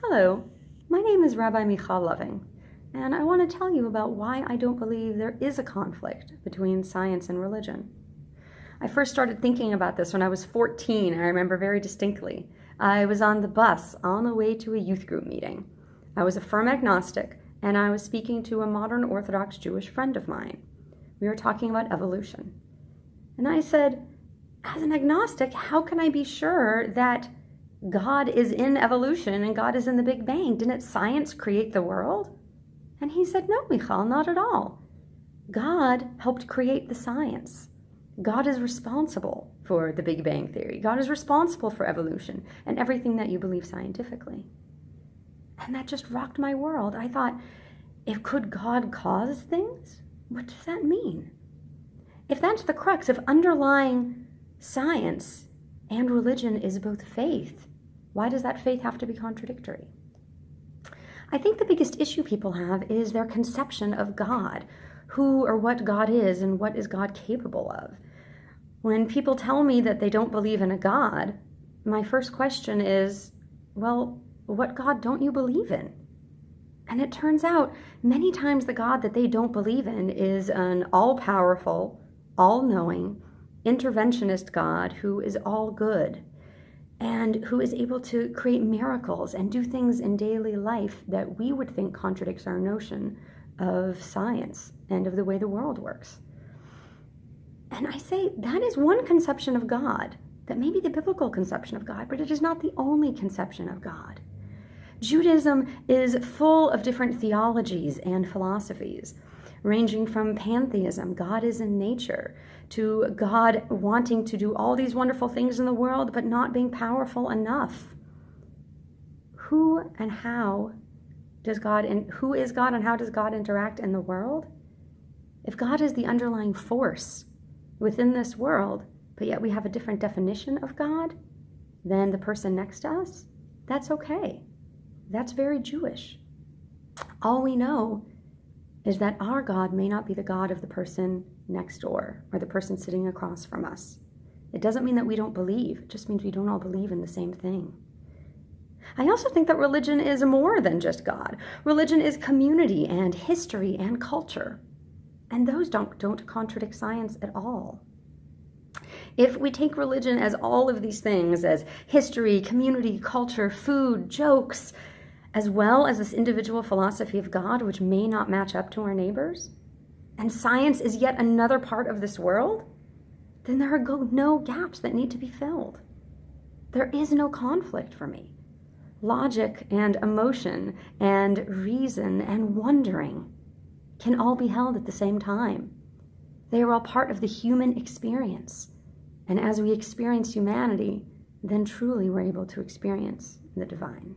Hello, my name is RabbI Michal Loving, and I want to tell you about why I don't believe there is a conflict between science and religion. I first started thinking about this when I was 14, I remember very distinctly. I was on the bus on the way to a youth group meeting. I was a firm agnostic, and I was speaking to a modern Orthodox Jewish friend of mine. We were talking about evolution. And I said, as an agnostic, how can I be sure that God is in evolution and God is in the Big Bang? Didn't science create the world? And he said, no, Michal, not at all. God helped create the science. God is responsible for the Big Bang Theory. God is responsible for evolution and everything that you believe scientifically. And that just rocked my world. I thought, could God cause things? What does that mean? If that's the crux of underlying science and religion is both faith, why does that faith have to be contradictory? I think the biggest issue people have is their conception of God, who or what God is and what is God capable of. When people tell me that they don't believe in a God, my first question is, well, what God don't you believe in? And it turns out many times the God that they don't believe in is an all-powerful, all-knowing, interventionist God who is all good and who is able to create miracles and do things in daily life that we would think contradicts our notion of science and of the way the world works. And I say that is one conception of God, that may be the biblical conception of God, but it is not the only conception of God. Judaism is full of different theologies and philosophies, ranging from pantheism, God is in nature, to God wanting to do all these wonderful things in the world, but not being powerful enough. Who is God and how does God interact in the world? If God is the underlying force within this world, but yet we have a different definition of God than the person next to us, that's okay. That's very Jewish. All we know is that our God may not be the God of the person next door or the person sitting across from us. It doesn't mean that we don't believe. It just means we don't all believe in the same thing. I also think that religion is more than just God. Religion is community and history and culture. And those don't contradict science at all. If we take religion as all of these things, as history, community, culture, food, jokes, as well as this individual philosophy of God, which may not match up to our neighbors, and science is yet another part of this world, then there are no gaps that need to be filled. There is no conflict for me. Logic and emotion and reason and wondering can all be held at the same time. They are all part of the human experience. And as we experience humanity, then truly we're able to experience the divine.